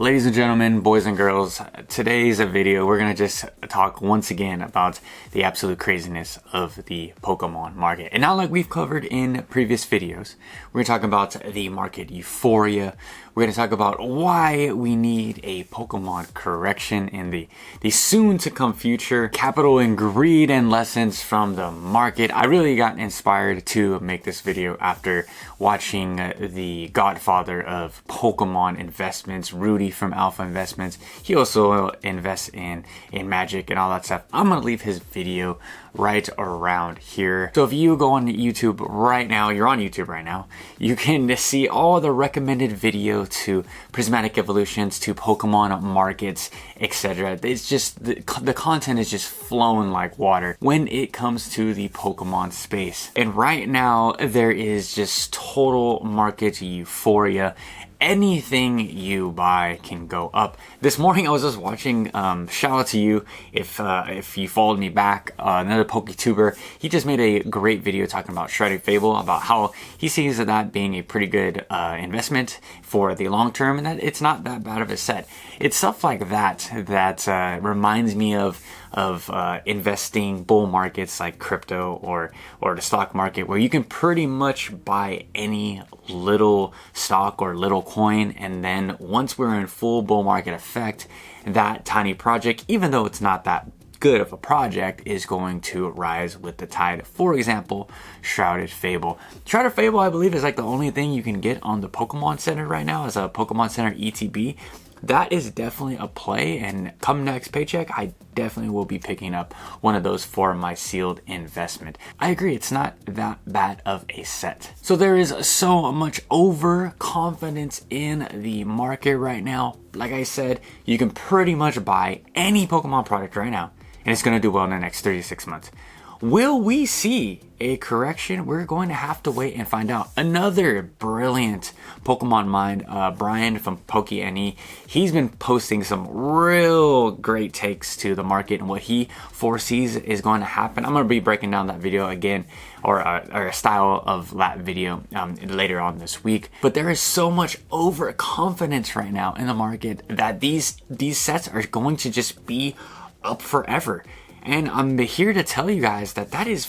Ladies and gentlemen, boys and girls, today's video, we're going to just talk once again about the absolute craziness of the Pokemon market. And not like we've covered in previous videos, we're going to talk about the market euphoria. We're going to talk about why we need a Pokemon correction in the soon to come future, capital and greed and lessons from the market. I really got inspired to make this video after watching the godfather of Pokemon investments, Rudy from Alpha Investments. He also invests in Magic and all that stuff. I'm going to leave his video right around here. So if you go on YouTube right now, you're on YouTube right now, you can see all the recommended video to prismatic evolutions, to Pokemon markets, etc. It's just the content is just flowing like water when it comes to the Pokemon space. And right now there is just total market euphoria. Anything you buy can go up. This morning I was just watching, shout out to you if you followed me back, another PokeTuber. He just made a great video talking about Shredded Fable, about how he sees that being a pretty good investment for the long term, and that it's not that bad of a set. It's stuff like that reminds me of investing bull markets like crypto or the stock market, where you can pretty much buy any little stock or little coin, and then once we're in full bull market effect, that tiny project, even though it's not that good of a project, is going to rise with the tide. For example, Shrouded Fable. Shrouded Fable, I believe, is like the only thing you can get on the Pokemon Center right now as a Pokemon Center ETB. That is definitely a play, and come next paycheck, I definitely will be picking up one of those for my sealed investment. I agree, it's not that bad of a set. So there is so much overconfidence in the market right now. Like I said, you can pretty much buy any Pokemon product right now, and it's going to do well in the next 36 months. Will we see a correction? We're going to have to wait and find out. Another brilliant Pokemon mind, Brian from PokeNE, he's been posting some real great takes to the market and what he foresees is going to happen. I'm going to be breaking down that video again, or a style of that video later on this week. But there is so much overconfidence right now in the market that these sets are going to just be up forever. And I'm here to tell you guys that is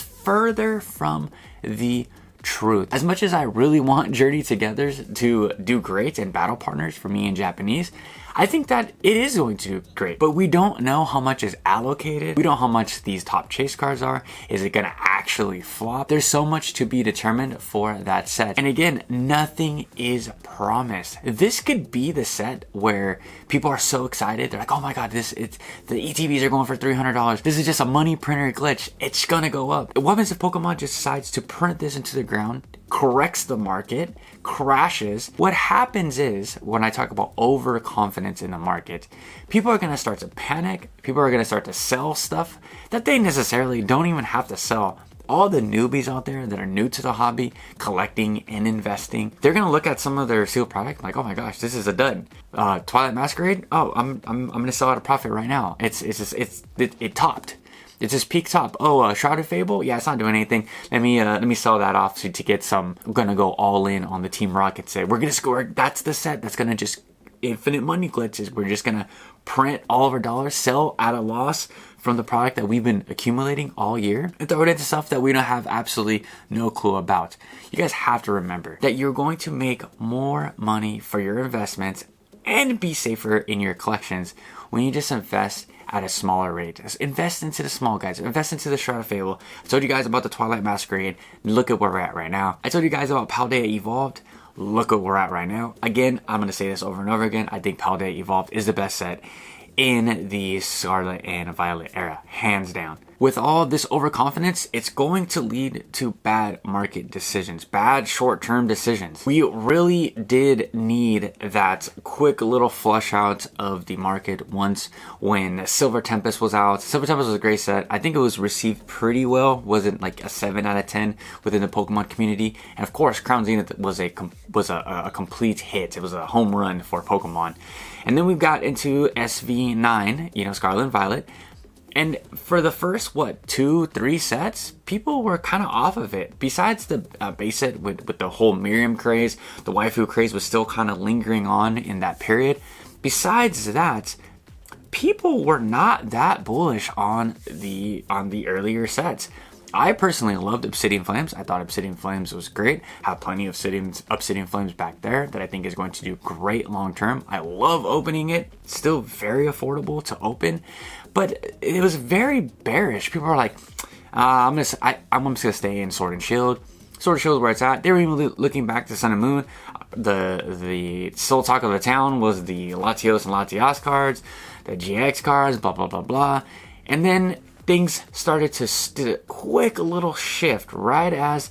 further from the truth. As much as I really want Journey Togethers to do great and battle partners for me in Japanese, I think that it is going to do great, but we don't know how much is allocated. We don't know how much these top chase cards are. Is it going to actually flop? There's so much to be determined for that set. And again, nothing is promised. This could be the set where people are so excited. They're like, oh my God, the ETBs are going for $300. This is just a money printer glitch. It's going to go up. What happens if Pokemon just decides to print this into the ground, corrects the market, crashes? What happens is, when I talk about overconfidence in the market, people are going to start to panic. People are going to start to sell stuff that they necessarily don't even have to sell. All the newbies out there that are new to the hobby, collecting and investing, they're going to look at some of their sealed product like, oh my gosh, this is a dud. Twilight Masquerade, oh, I'm going to sell at a profit right now. It topped. It's just peak top. Oh, Shrouded Fable? Yeah, it's not doing anything. Let me sell that off to get some. I'm gonna go all in on the Team Rocket set. We're gonna score. That's the set that's gonna just infinite money glitches. We're just gonna print all of our dollars, sell at a loss from the product that we've been accumulating all year, and throw it into stuff that we don't have absolutely no clue about. You guys have to remember that you're going to make more money for your investments and be safer in your collections when you just invest at a smaller rate. Invest into the small guys. Invest into the Shrouded Fable. I told you guys about the Twilight Masquerade. Look at where we're at right now. I told you guys about Paldea Evolved. Look at where we're at right now. Again, I'm going to say this over and over again. I think Paldea Evolved is the best set in the Scarlet and Violet era, hands down. With all this overconfidence, it's going to lead to bad market decisions, bad short-term decisions. We really did need that quick little flush out of the market when Silver Tempest was out. Silver Tempest was a great set. I think it was received pretty well. Wasn't like a 7 out of 10 within the Pokemon community. And of course, Crown Zenith was a complete hit. It was a home run for Pokemon. And then we got into SV9, Scarlet and Violet. And for the first, what, 2-3 sets, people were kind of off of it. Besides the base set with the whole Miriam craze, the waifu craze was still kind of lingering on in that period. Besides that, people were not that bullish on the earlier sets. I personally loved Obsidian Flames. I thought Obsidian Flames was great. Have plenty of Obsidian Flames back there that I think is going to do great long term. I love opening it. Still very affordable to open. But it was very bearish. People were like, I'm just gonna stay in Sword and Shield. Sword and Shield is where it's at. They were even looking back to Sun and Moon. The sole talk of the town was the Latios and Latias cards, the GX cards, blah blah blah blah. And then things started to quick little shift right as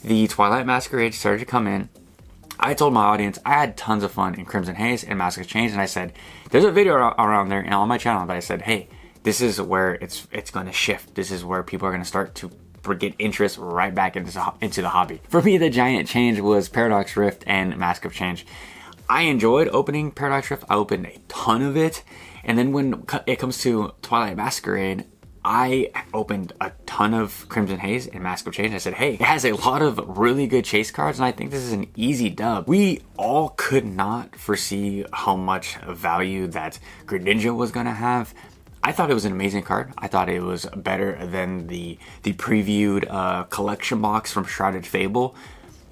the Twilight Masquerade started to come in. I told my audience I had tons of fun in Crimson Haze and Mask of Change, and I said, there's a video around there and on my channel, but I said, hey, this is where it's going to shift. This is where people are going to start to get interest right back into the hobby. For me, the giant change was Paradox Rift and Mask of Change. I enjoyed opening Paradox Rift. I opened a ton of it, and then when it comes to Twilight Masquerade, I opened a ton of Crimson Haze and Mask of Change. I said, hey, it has a lot of really good chase cards, and I think this is an easy dub. We all could not foresee how much value that Greninja was going to have. I thought it was an amazing card. I thought it was better than the previewed collection box from Shrouded Fable.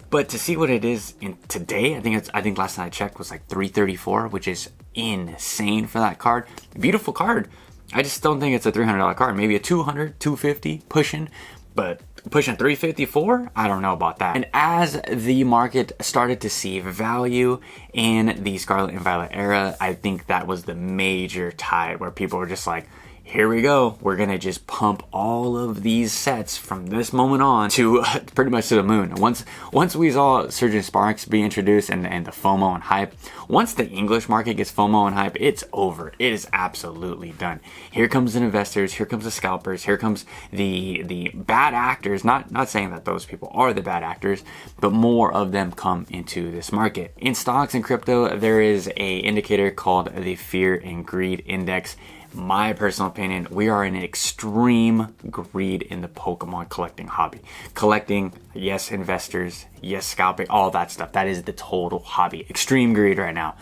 But to see what it is in today, I think last time I checked was like 334, which is insane for that card. Beautiful card. I just don't think it's a $300 card. Maybe a $200, $250 pushing, but pushing $354? I don't know about that. And as the market started to see value in the Scarlet and Violet era, I think that was the major tide where people were just like, here we go. We're going to just pump all of these sets from this moment on to pretty much to the moon. Once we saw Surgeon Sparks be introduced and the FOMO and hype, once the English market gets FOMO and hype, it's over. It is absolutely done. Here comes the investors. Here comes the scalpers. Here comes the bad actors. Not saying that those people are the bad actors, but more of them come into this market. In stocks and crypto, there is a indicator called the Fear and Greed Index. My personal opinion, we are in an extreme greed in the Pokemon collecting hobby. Collecting, yes, investors, yes, scalping, all that stuff. That is the total hobby. Extreme greed right now.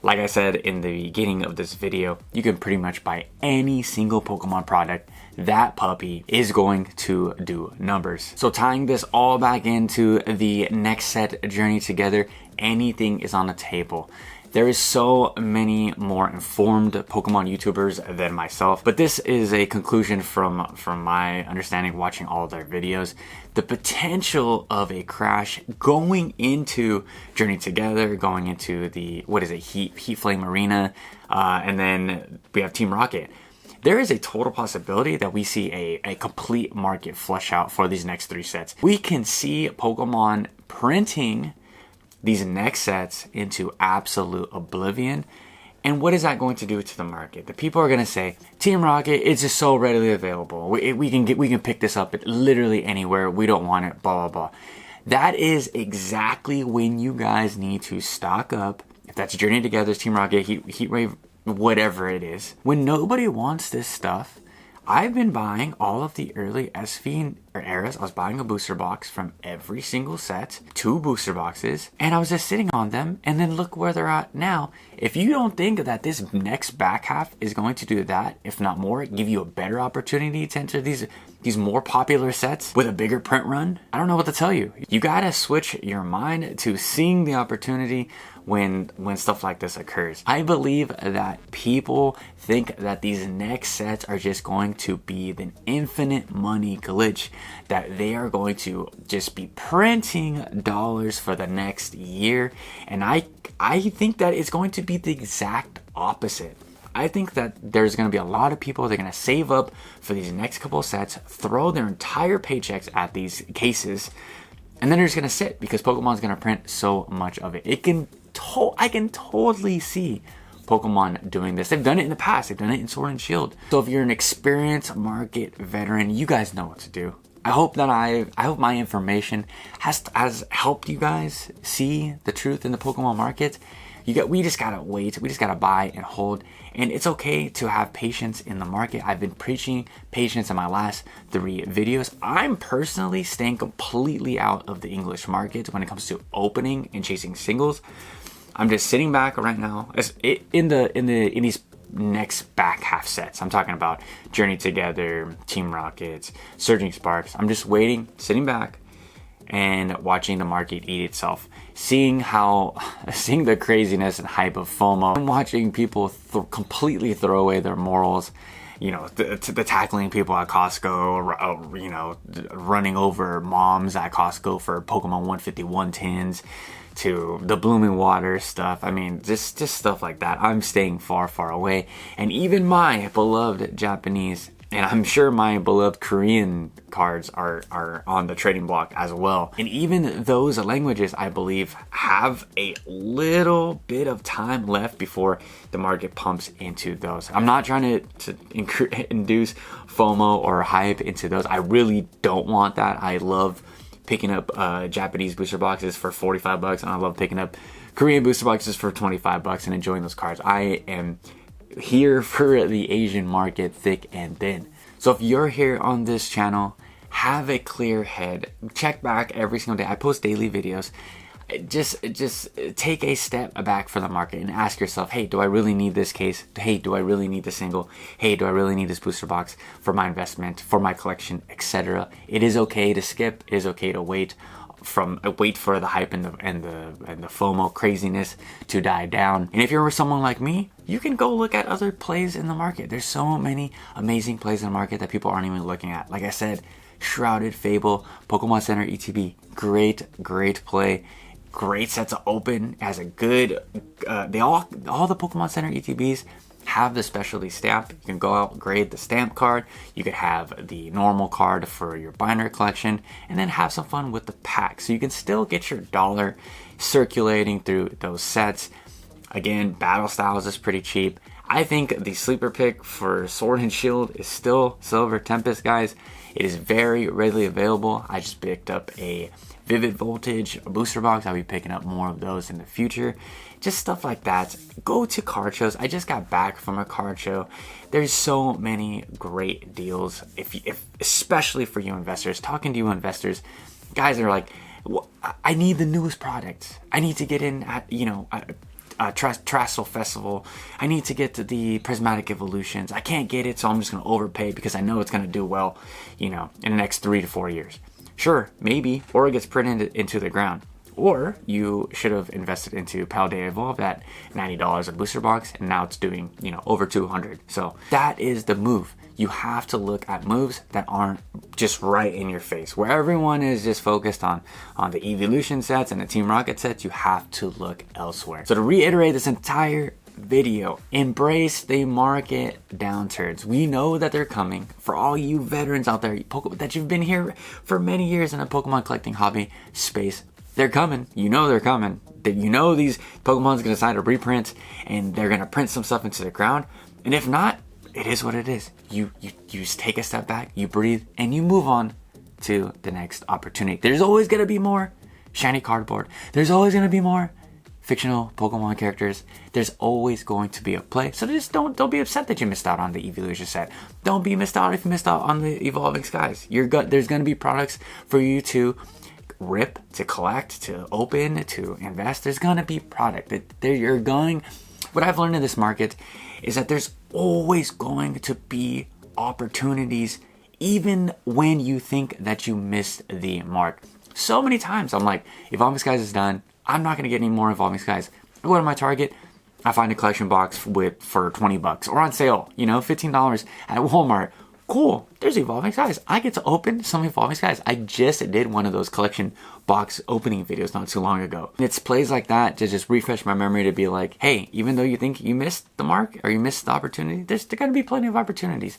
Like I said in the beginning of this video, you can pretty much buy any single Pokemon product. That puppy is going to do numbers. So tying this all back into the next set Journey Together, anything is on the table. There is so many more informed Pokemon YouTubers than myself, but this is a conclusion from my understanding watching all of their videos. The potential of a crash going into Journey Together, going into the, Heat Flame Arena, and then we have Team Rocket. There is a total possibility that we see a complete market flush out for these next 3 sets. We can see Pokemon printing these next sets into absolute oblivion. And what is that going to do to the market? The people are going to say, Team Rocket, it's just so readily available. We can pick this up at literally anywhere. We don't want it, blah, blah, blah. That is exactly when you guys need to stock up. If that's Journey Together's Team Rocket, Heat Wave, whatever it is. When nobody wants this stuff, I've been buying all of the early SV eras. I was buying a booster box from every single set, 2 booster boxes, and I was just sitting on them, and then look where they're at now. If you don't think that this next back half is going to do that, if not more, give you a better opportunity to enter these more popular sets with a bigger print run, I don't know what to tell you. You gotta switch your mind to seeing the opportunity when stuff like this occurs. I believe that people think that these next sets are just going to be the infinite money glitch, that they are going to just be printing dollars for the next year, and I think that it's going to be the exact opposite. I think that there's going to be a lot of people that are going to save up for these next couple of sets, throw their entire paychecks at these cases, and then they're just going to sit because Pokemon's going to print so much of it. I can totally see Pokemon doing this. They've done it in the past. They've done it in Sword and Shield. So if you're an experienced market veteran, you guys know what to do. I hope my information has helped you guys see the truth in the Pokemon market. We just gotta wait. We just gotta buy and hold. And it's okay to have patience in the market. I've been preaching patience in my last 3 videos. I'm personally staying completely out of the English market when it comes to opening and chasing singles. I'm just sitting back right now in these next back half sets. I'm talking about Journey Together, Team Rockets, Surging Sparks. I'm just waiting, sitting back, and watching the market eat itself, seeing the craziness and hype of FOMO, and watching people completely throw away their morals. You know, the tackling people at Costco, you know, running over moms at Costco for Pokemon 151 tins, to the blooming water stuff. I mean, just stuff like that. I'm staying far, far away. And even my beloved Japanese, and I'm sure my beloved Korean cards are on the trading block as well. And even those languages, I believe, have a little bit of time left before the market pumps into those. I'm not trying to induce FOMO or hype into those. I really don't want that. I love picking up Japanese booster boxes for 45 bucks, and I love picking up Korean booster boxes for 25 bucks and enjoying those cards. I am here for the Asian market, thick and thin. So if you're here on this channel, have a clear head. Check back every single day. I post daily videos. Just take a step back for the market and ask yourself, hey, do I really need this case? Hey, do I really need the single? Hey, do I really need this booster box for my investment, for my collection, etc.? It is okay to skip. It is okay to wait for the hype and the FOMO craziness to die down. And if you're someone like me, you can go look at other plays in the market. There's so many amazing plays in the market that people aren't even looking at. Like I said, Shrouded, Fable, Pokemon Center ETB, great play. Great set to open, as a good all the Pokemon Center ETBs have the specialty stamp. You can go out, grade the stamp card. You could have the normal card for your binder collection, and then have some fun with the pack. So you can still get your dollar circulating through those sets. Again, Battle Styles is pretty cheap. I think the sleeper pick for Sword and Shield is still Silver Tempest, guys. It is very readily available. I just picked up a Vivid Voltage booster box. I'll be picking up more of those in the future. Just stuff like that. Go to card shows. I just got back from a card show. There's so many great deals, especially for you investors. Talking to you investors, guys are like, well, I need the newest product. I need to get in at, Trassel Festival. I need to get to the Prismatic Evolutions. I can't get it, so I'm just going to overpay because I know it's going to do well, in the next 3 to 4 years. Sure, maybe, or it gets printed into the ground. Or you should have invested into Paldea Evolved at $90 a booster box, and now it's doing, over 200. So that is the move. You have to look at moves that aren't just right in your face. Where everyone is just focused on the Evolution sets and the Team Rocket sets, you have to look elsewhere. So to reiterate this entire video, embrace the market downturns. We know that they're coming. For all you veterans out there that you've been here for many years in the Pokemon collecting hobby space, they're coming. You know they're coming. These Pokemon's gonna decide to reprint, and they're gonna print some stuff into the ground. And if not, it is what it is. You just take a step back, you breathe, and you move on to the next opportunity. There's always gonna be more shiny cardboard. There's always gonna be more fictional Pokemon characters. There's always going to be a play. So just don't be upset that you missed out on the Evolution set. Don't be missed out if you missed out on the Evolving Skies. There's gonna be products for you to rip, to collect, to open, to invest. There's gonna be product what I've learned in this market is that there's always going to be opportunities, even when you think that you missed the mark. So many times I'm like, Evolving Skies is done, I'm not gonna get any more Evolving Skies. I go to my Target, I find a collection box for 20 bucks or on sale, $15 at Walmart. Cool, there's Evolving Skies. I get to open some Evolving Skies. I just did one of those collection box opening videos not too long ago. It's plays like that to just refresh my memory, to be like, hey, even though you think you missed the mark or you missed the opportunity, there's going to be plenty of opportunities.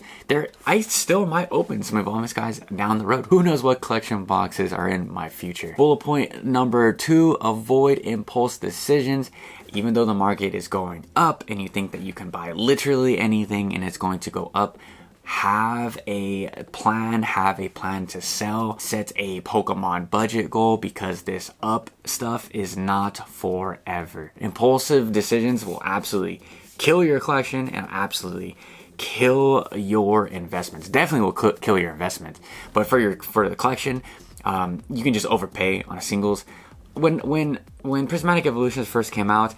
I still might open some Evolving Skies down the road. Who knows what collection boxes are in my future. Bullet point number 2, avoid impulse decisions. Even though the market is going up and you think that you can buy literally anything and it's going to go up, have a plan to sell, set a Pokemon budget goal, because this up stuff is not forever. Impulsive decisions will absolutely kill your collection and absolutely kill your investments. Definitely will kill your investment. But for the collection, you can just overpay on a singles. When Prismatic Evolutions first came out,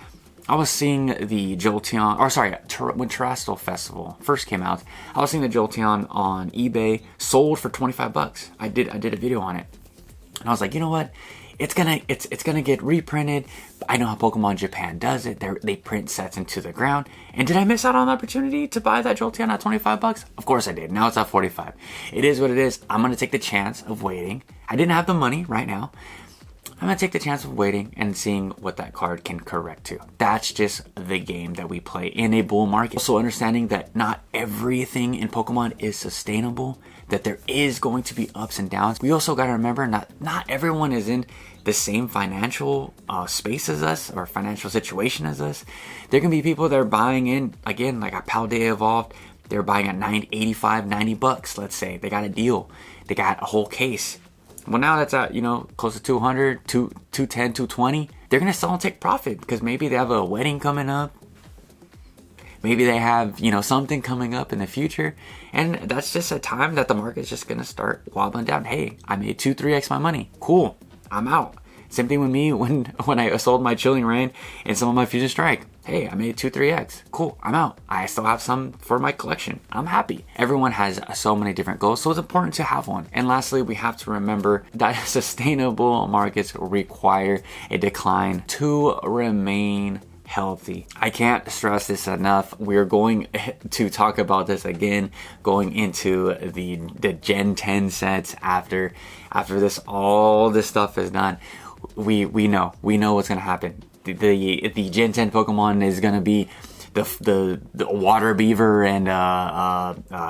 I was seeing the Jolteon, when Terrestrial Festival first came out, I was seeing the Jolteon on eBay sold for 25 bucks. I did a video on it, and I was like, you know what? It's gonna get reprinted. I know how Pokemon Japan does it. They print sets into the ground. And did I miss out on the opportunity to buy that Jolteon at 25 bucks? Of course I did. Now it's at 45. It is what it is. I'm gonna take the chance of waiting. I didn't have the money right now. I'm gonna take the chance of waiting and seeing what that card can correct to. That's just the game that we play in a bull market. Also understanding that not everything in Pokemon is sustainable, that there is going to be ups and downs. We also gotta remember not everyone is in the same financial space as us or financial situation as us. There can be people that are buying in, again, like a Paldea Evolved, they're buying at 85, 90 bucks, let's say. They got a deal. They got a whole case. Well, now that's at, close to 200, 210, 220. They're going to sell and take profit because maybe they have a wedding coming up. Maybe they have, something coming up in the future. And that's just a time that the market's just going to start wobbling down. Hey, I made 2-3x my money. Cool. I'm out. Same thing with me when I sold my Chilling Reign and some of my Fusion Strike. Hey, I made 2-3x. Cool, I'm out. I still have some for my collection. I'm happy. Everyone has so many different goals, so it's important to have one. And lastly, we have to remember that sustainable markets require a decline to remain healthy. I can't stress this enough. We're going to talk about this again going into the Gen 10 sets after this, all this stuff is done. We know what's gonna happen. The Gen 10 Pokemon is gonna be the water beaver and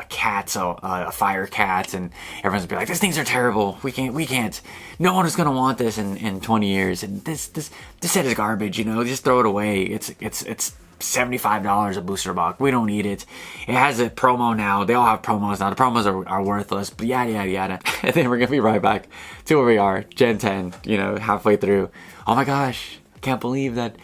cats, fire cats, and everyone's gonna be like, these things are terrible. We can't. No one is gonna want this in 20 years. And this set is garbage. Just throw it away. It's $75 a booster box. We don't need it. It has a promo now. They all have promos now. The promos are worthless, but yada yada yada. And then we're gonna be right back to where we are, Gen 10, halfway through. Oh my gosh, I can't believe that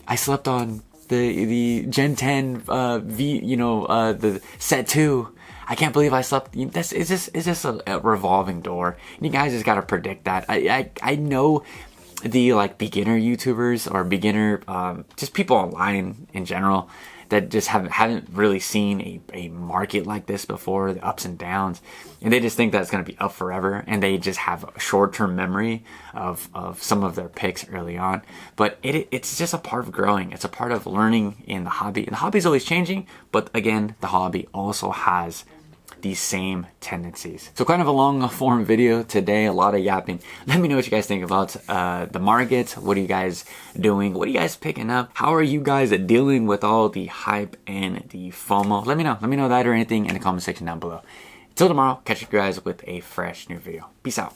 I slept on the Gen 10 the set 2. I can't believe I slept. It's just a revolving door. You guys just gotta predict that. I know the beginner YouTubers or beginner just people online in general that just haven't really seen a market like this before, the ups and downs, and they just think that it's going to be up forever, and they just have a short-term memory of some of their picks early on. But it's just a part of growing. It's a part of learning in the hobby. And the hobby's always changing, but again, the hobby also has these same tendencies. So kind of a long form video today, a lot of yapping. Let me know what you guys think about the market. What are you guys doing? What are you guys picking up? How are you guys dealing with all the hype and the FOMO? Let me know that or anything in the comment section down below. Till tomorrow, catch you guys with a fresh new video. Peace out.